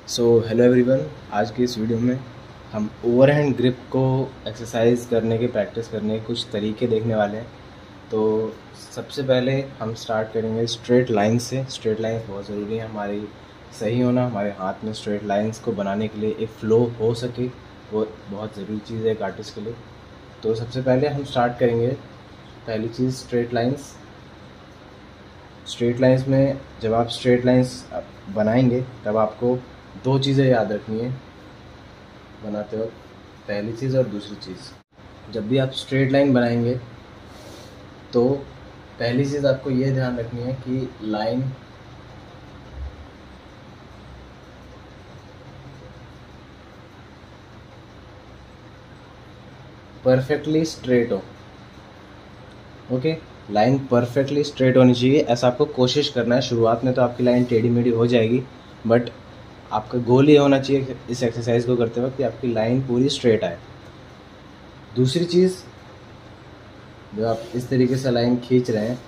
Hello everyone. आज की इस वीडियो में हम ओवरहैंड ग्रिप को एक्सरसाइज करने के प्रैक्टिस करने के कुछ तरीके देखने वाले हैं। तो सबसे पहले हम स्टार्ट करेंगे स्ट्रेट लाइन से। स्ट्रेट लाइंस बहुत ज़रूरी है हमारी सही होना, हमारे हाथ में स्ट्रेट लाइंस को बनाने के लिए एक फ़्लो हो सके, वो बहुत ज़रूरी चीज़ है एक आर्टिस्ट के लिए। तो सबसे पहले हम स्टार्ट करेंगे, पहली चीज़ स्ट्रेट लाइंस। स्ट्रेट लाइंस में जब आप स्ट्रेट लाइंस बनाएंगे तब आपको दो चीज़ें याद रखनी है बनाते वक्त, पहली चीज़ और दूसरी चीज़। जब भी आप स्ट्रेट लाइन बनाएंगे तो पहली चीज़ आपको ये ध्यान रखनी है कि लाइन परफेक्टली स्ट्रेट हो। ओके, लाइन परफेक्टली स्ट्रेट होनी चाहिए, ऐसा आपको कोशिश करना है। शुरुआत में तो आपकी लाइन टेढ़ी मेढ़ी हो जाएगी, बट आपका गोल ये होना चाहिए इस एक्सरसाइज को करते वक्त कि आपकी लाइन पूरी स्ट्रेट आए। दूसरी चीज़, जब आप इस तरीके से लाइन खींच रहे हैं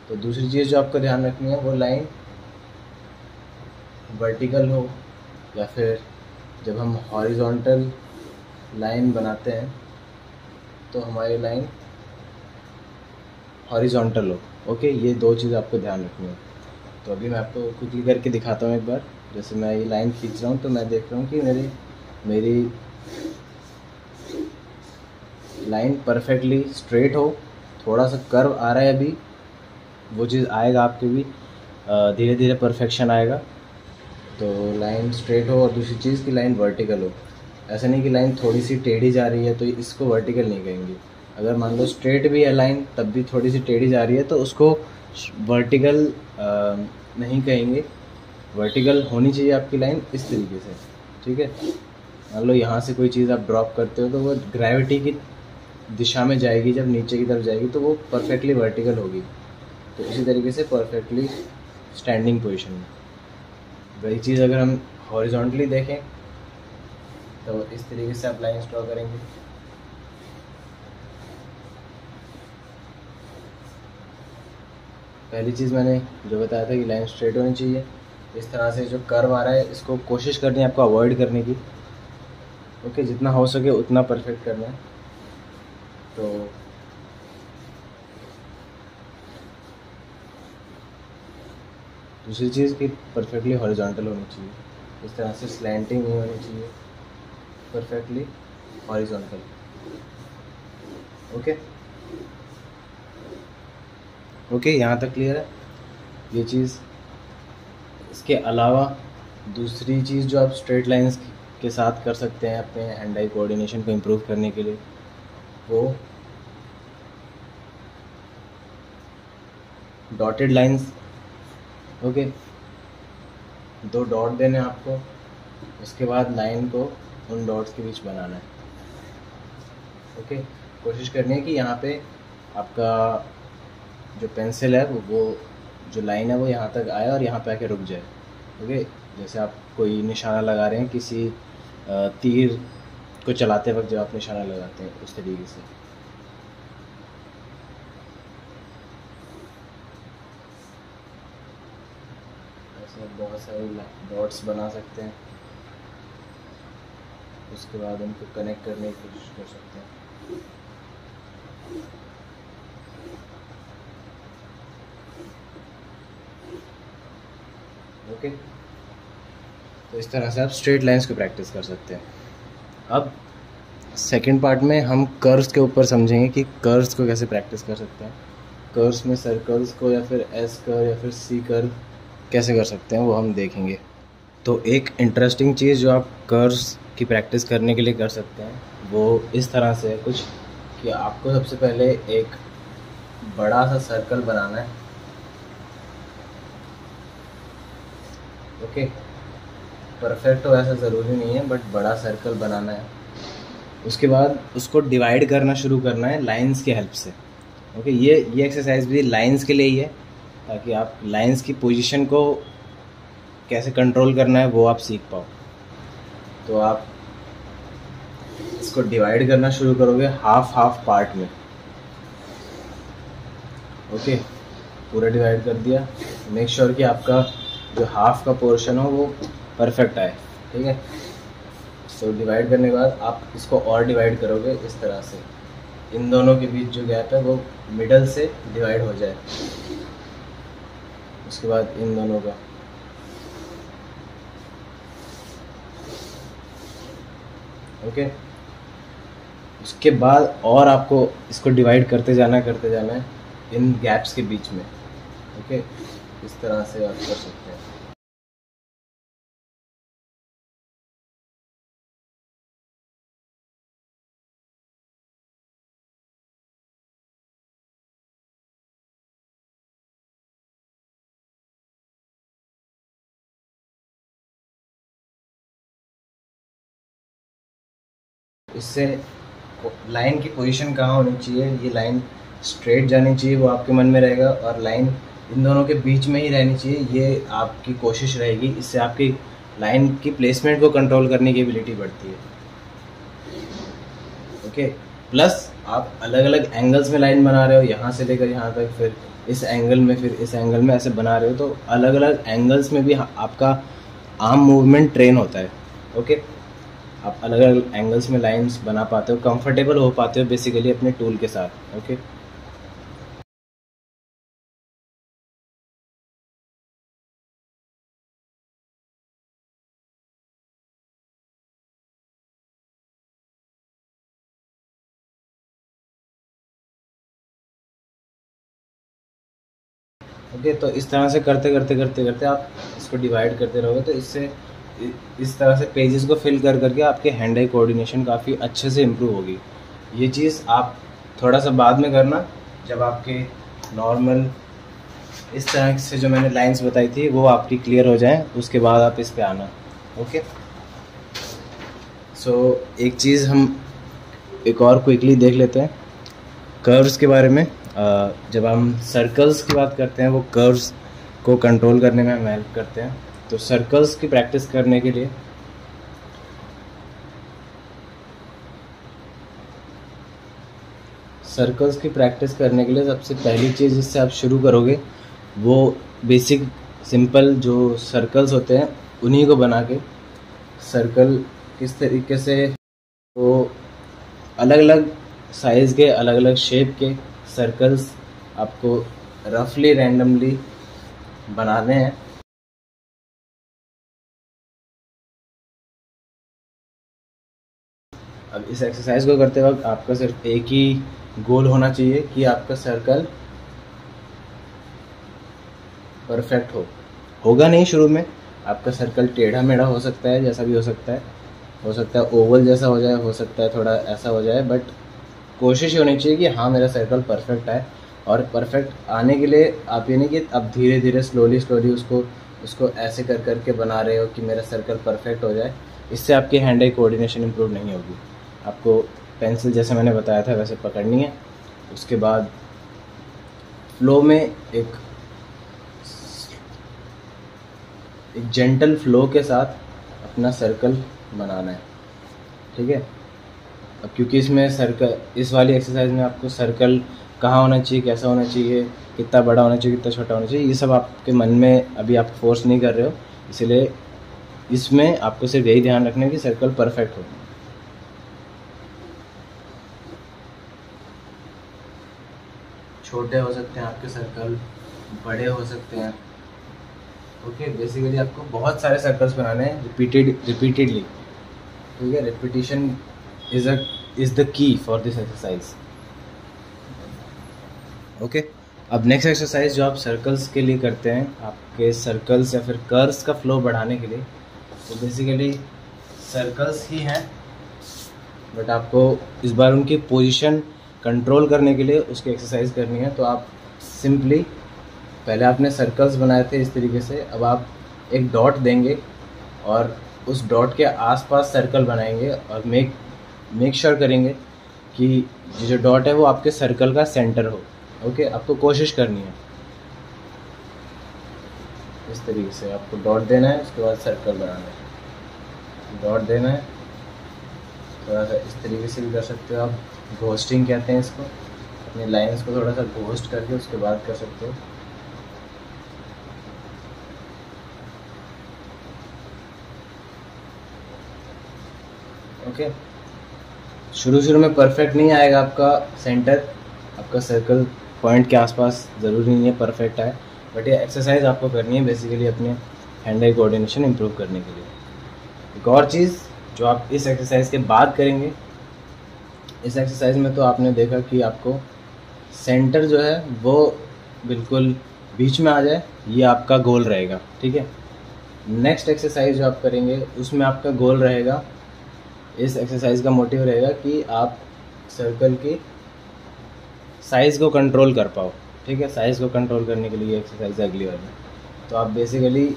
तो दूसरी चीज़ जो आपको ध्यान रखनी है वो लाइन वर्टिकल हो, या फिर जब हम हॉरिजॉन्टल लाइन बनाते हैं तो हमारी लाइन हॉरिजॉन्टल हो। ओके, ये दो चीज़ आपको ध्यान रखनी है। तो अभी मैं आपको क्विकली करके दिखाता हूँ एक बार। जैसे मैं ये लाइन खींच रहा हूँ तो मैं देख रहा हूँ कि मेरी लाइन परफेक्टली स्ट्रेट हो, थोड़ा सा कर्व आ रहा है अभी, वो चीज़ आएगा आपके भी, धीरे धीरे परफेक्शन आएगा। तो लाइन स्ट्रेट हो और दूसरी चीज़ की लाइन वर्टिकल हो। ऐसा नहीं कि लाइन थोड़ी सी टेढ़ी जा रही है तो इसको वर्टिकल नहीं कहेंगे। अगर मान लो स्ट्रेट भी है लाइन तब भी थोड़ी सी टेढ़ी जा रही है तो उसको वर्टिकल नहीं कहेंगे। वर्टिकल होनी चाहिए आपकी लाइन इस तरीके से, ठीक है। मान लो यहाँ से कोई चीज़ आप ड्रॉप करते हो तो वो ग्रेविटी की दिशा में जाएगी, जब नीचे की तरफ जाएगी तो वो परफेक्टली वर्टिकल होगी। तो इसी तरीके से परफेक्टली स्टैंडिंग पोजीशन में। वही चीज़ अगर हम हॉरिजॉन्टली देखें तो इस तरीके से आप लाइन्स ड्रॉ करेंगे। पहली चीज़ मैंने जो बताया था कि लाइन स्ट्रेट होनी चाहिए। इस तरह से जो कर्व आ रहा है इसको कोशिश करनी है आपको अवॉइड करने की। ओके, जितना हो सके उतना परफेक्ट करना है। तो दूसरी चीज़ कि परफेक्टली हॉरिजॉन्टल होनी चाहिए, इस तरह से स्लैंटिंग नहीं होनी चाहिए, परफेक्टली हॉरिजॉन्टल। ओके ओके, यहाँ तक क्लियर है ये चीज़। इसके अलावा दूसरी चीज़ जो आप स्ट्रेट लाइंस के साथ कर सकते हैं अपने हैंड आई कोऑर्डिनेशन को इम्प्रूव करने के लिए, वो डॉटेड लाइंस। ओके, दो डॉट देने आपको, उसके बाद लाइन को उन डॉट्स के बीच बनाना है। ओके, कोशिश करनी है कि यहाँ पे आपका जो पेंसिल है वो जो लाइन है वो यहाँ तक आए और यहाँ पे आके रुक जाए। ओके, जैसे आप कोई निशाना लगा रहे हैं किसी तीर को चलाते वक्त जब आप निशाना लगाते हैं उस तरीके से। ऐसे बहुत सारे डॉट्स बना सकते हैं, उसके बाद उनको कनेक्ट करने की कोशिश कर सकते हैं। ओके, तो इस तरह से आप स्ट्रेट लाइंस को प्रैक्टिस कर सकते हैं। अब सेकंड पार्ट में हम कर्व्स के ऊपर समझेंगे कि कर्व्स को कैसे प्रैक्टिस कर सकते हैं। कर्व्स में सर्कल्स को या फिर एस कर्व या फिर सी कर्व कैसे कर सकते हैं वो हम देखेंगे। तो एक इंटरेस्टिंग चीज़ जो आप कर्व्स की प्रैक्टिस करने के लिए कर सकते हैं वो इस तरह से है कुछ, कि आपको सबसे पहले एक बड़ा सा सर्कल बनाना है। ओके, परफेक्ट हो ऐसा ज़रूरी नहीं है, बट बड़ा सर्कल बनाना है। उसके बाद उसको डिवाइड करना शुरू करना है लाइंस की हेल्प से। ओके, ये एक्सरसाइज भी लाइंस के लिए ही है, ताकि आप लाइंस की पोजीशन को कैसे कंट्रोल करना है वो आप सीख पाओ। तो आप इसको डिवाइड करना शुरू करोगे हाफ हाफ पार्ट में। ओके, पूरा डिवाइड कर दिया। मेक श्योर कि आपका जो हाफ का पोर्शन हो वो परफेक्ट आए। ठीक है, तो डिवाइड करने के बाद आप इसको और डिवाइड करोगे इस तरह से, इन दोनों के बीच जो गैप है वो मिडल से डिवाइड हो जाए। उसके बाद इन दोनों का, ओके। उसके बाद और आपको इसको डिवाइड करते जाना है इन गैप्स के बीच में। ओके, इस तरह से आप कर सकते हैं। इससे लाइन की पोजीशन कहाँ होनी चाहिए, ये लाइन स्ट्रेट जानी चाहिए, वो आपके मन में रहेगा, और लाइन इन दोनों के बीच में ही रहनी चाहिए, ये आपकी कोशिश रहेगी। इससे आपकी लाइन की प्लेसमेंट को कंट्रोल करने की एबिलिटी बढ़ती है। ओके, प्लस आप अलग अलग एंगल्स में लाइन बना रहे हो, यहाँ से लेकर यहाँ तक, फिर इस एंगल में, फिर इस एंगल में, ऐसे बना रहे हो, तो अलग अलग एंगल्स में भी आपका आर्म मूवमेंट ट्रेन होता है। ओके, आप अलग अलग एंगल्स में लाइंस बना पाते हो, कंफर्टेबल हो पाते हो बेसिकली अपने टूल के साथ। Okay, okay. तो इस तरह से करते करते करते करते आप इसको डिवाइड करते रहोगे, तो इससे इस तरह से पेजेस को फिल कर करके आपके हैंड आई कोऑर्डिनेशन काफ़ी अच्छे से इम्प्रूव होगी। ये चीज़ आप थोड़ा सा बाद में करना, जब आपके नॉर्मल इस तरह से जो मैंने लाइंस बताई थी वो आपकी क्लियर हो जाए, उसके बाद आप इस पे आना। ओके, सो एक चीज़ हम एक और क्विकली देख लेते हैं कर्व्स के बारे में। जब हम सर्कल्स की बात करते हैं, वो कर्व्स को कंट्रोल करने में हमें हेल्प करते हैं। तो सर्कल्स की प्रैक्टिस करने के लिए सबसे पहली चीज़ जिससे आप शुरू करोगे वो बेसिक सिंपल जो सर्कल्स होते हैं उन्हीं को बना के, सर्कल किस तरीके से, तो अलग अलग साइज़ के, अलग अलग शेप के सर्कल्स आपको रफली रैंडमली बनाने हैं। अब इस एक्सरसाइज को करते वक्त आपका सिर्फ एक ही गोल होना चाहिए कि आपका सर्कल परफेक्ट होगा नहीं, शुरू में आपका सर्कल टेढ़ा मेढ़ा हो सकता है, जैसा भी हो सकता है ओवल जैसा हो जाए, हो सकता है थोड़ा ऐसा हो जाए, बट कोशिश होनी चाहिए कि हाँ मेरा सर्कल परफेक्ट आए। और परफेक्ट आने के लिए आप ये नहीं कि अब धीरे धीरे स्लोली उसको ऐसे कर करके बना रहे हो कि मेरा सर्कल परफेक्ट हो जाए। इससे आपकी हैंड आई कोऑर्डिनेशन इंप्रूव नहीं होगी। आपको पेंसिल जैसे मैंने बताया था वैसे पकड़नी है, उसके बाद फ्लो में एक जेंटल फ्लो के साथ अपना सर्कल बनाना है। ठीक है, अब क्योंकि इसमें सर्कल, इस वाली एक्सरसाइज में आपको सर्कल कहाँ होना चाहिए, कैसा होना चाहिए, कितना बड़ा होना चाहिए, कितना छोटा होना चाहिए, ये सब आपके मन में अभी आप फोर्स नहीं कर रहे हो, इसलिए इसमें आपको सिर्फ यही ध्यान रखना है कि सर्कल परफेक्ट हो। छोटे हो सकते हैं आपके सर्कल, बड़े हो सकते हैं। ओके, बेसिकली आपको बहुत सारे सर्कल्स बनाने हैं रिपीटेडली। ठीक है, repetition is the key for this exercise. Okay, अब नेक्स्ट एक्सरसाइज जो आप सर्कल्स के लिए करते हैं, आपके सर्कल्स या फिर कर्व्स का फ्लो बढ़ाने के लिए, तो बेसिकली सर्कल्स ही हैं, बट आपको इस बार उनकी पोजीशन कंट्रोल करने के लिए उसकी एक्सरसाइज करनी है। तो आप सिंपली, पहले आपने सर्कल्स बनाए थे इस तरीके से, अब आप एक डॉट देंगे और उस डॉट के आसपास सर्कल बनाएंगे, और मेक श्योर करेंगे कि ये जो डॉट है वो आपके सर्कल का सेंटर हो। ओके, आपको कोशिश करनी है इस तरीके से, आपको डॉट देना है, उसके बाद सर्कल बनाना है, डॉट देना है। थोड़ा सा इस तरीके से भी कर सकते हो आप, घोस्टिंग कहते हैं इसको, अपनी लाइंस को थोड़ा सा घोस्ट करके उसके बाद कर सकते हो। ओके, शुरू में परफेक्ट नहीं आएगा आपका सेंटर, आपका सर्कल पॉइंट के आसपास ज़रूरी नहीं है परफेक्ट आए, बट ये एक्सरसाइज आपको करनी है बेसिकली अपने हैंड आई कोऑर्डिनेशन इम्प्रूव करने के लिए। एक और चीज़ जो आप इस एक्सरसाइज के बाद करेंगे, इस एक्सरसाइज में तो आपने देखा कि आपको सेंटर जो है वो बिल्कुल बीच में आ जाए, ये आपका गोल रहेगा, ठीक है। नेक्स्ट एक्सरसाइज जो आप करेंगे उसमें आपका गोल रहेगा, इस एक्सरसाइज का मोटिव रहेगा कि आप सर्कल की साइज़ को कंट्रोल कर पाओ, ठीक है। साइज़ को कंट्रोल करने के लिए एक्सरसाइज अगली वाली, तो आप बेसिकली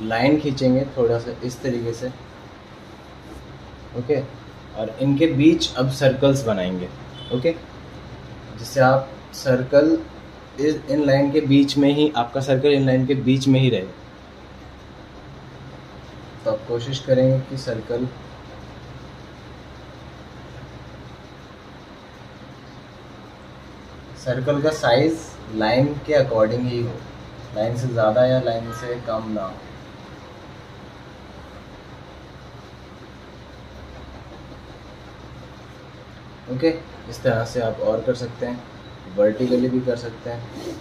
लाइन खींचेंगे थोड़ा सा इस तरीके से, ओके, और इनके बीच अब सर्कल्स बनाएंगे, ओके, जिससे आप सर्कल इन लाइन के बीच में ही, आपका सर्कल इन लाइन के बीच में ही रहे। तो आप कोशिश करेंगे कि सर्कल का साइज लाइन के अकॉर्डिंग ही हो, लाइन से ज़्यादा या लाइन से कम ना हो। ओके, इस तरह से आप और कर सकते हैं, वर्टिकली भी कर सकते हैं।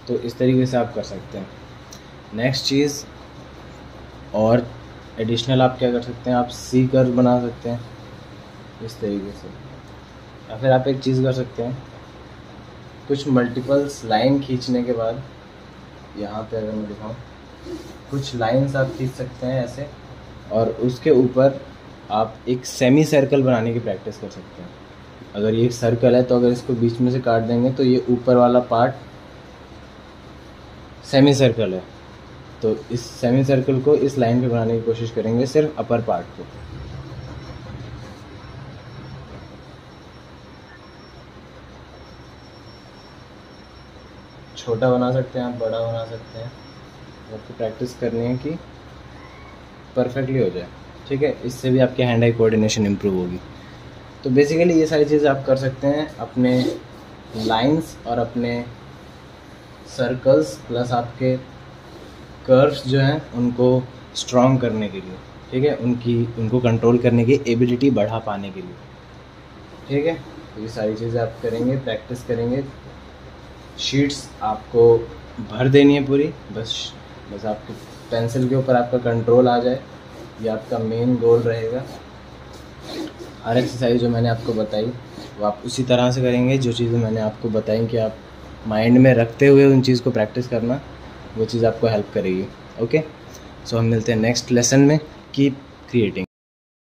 तो इस तरीके से आप कर सकते हैं। नेक्स्ट चीज़ और एडिशनल आप क्या कर सकते हैं, आप सी कर्व बना सकते हैं इस तरीके से, या फिर आप एक चीज़ कर सकते हैं, कुछ मल्टीपल्स लाइन खींचने के बाद, यहाँ पे अगर मैं दिखाऊँ, कुछ लाइंस आप खींच सकते हैं ऐसे, और उसके ऊपर आप एक सेमी सर्कल बनाने की प्रैक्टिस कर सकते हैं। अगर ये एक सर्कल है तो अगर इसको बीच में से काट देंगे तो ये ऊपर वाला पार्ट सेमी सर्कल है, तो इस सेमी सर्कल को इस लाइन पे बनाने की कोशिश करेंगे, सिर्फ अपर पार्ट को। छोटा बना सकते हैं आप, बड़ा बना सकते हैं, आपको प्रैक्टिस करनी है कि परफेक्टली हो जाए, ठीक है। इससे भी आपके हैंड आई कोऑर्डिनेशन इम्प्रूव होगी। तो बेसिकली ये सारी चीज़ें आप कर सकते हैं अपने लाइंस और अपने सर्कल्स प्लस आपके कर्व्स जो हैं उनको स्ट्रॉन्ग करने के लिए, ठीक है, उनको कंट्रोल करने की एबिलिटी बढ़ा पाने के लिए, ठीक है। तो ये सारी चीज़ें आप करेंगे, प्रैक्टिस करेंगे। शीट्स आपको भर देनी है पूरी, बस आपके पेंसिल के ऊपर आपका कंट्रोल आ जाए, ये आपका मेन गोल रहेगा। हर एक्सरसाइज जो मैंने आपको बताई वो आप उसी तरह से करेंगे, जो चीज़ें मैंने आपको बताई कि आप माइंड में रखते हुए उन चीज़ को प्रैक्टिस करना, वो चीज़ आपको हेल्प करेगी। ओके, सो हम मिलते हैं नेक्स्ट लेसन में। Keep creating.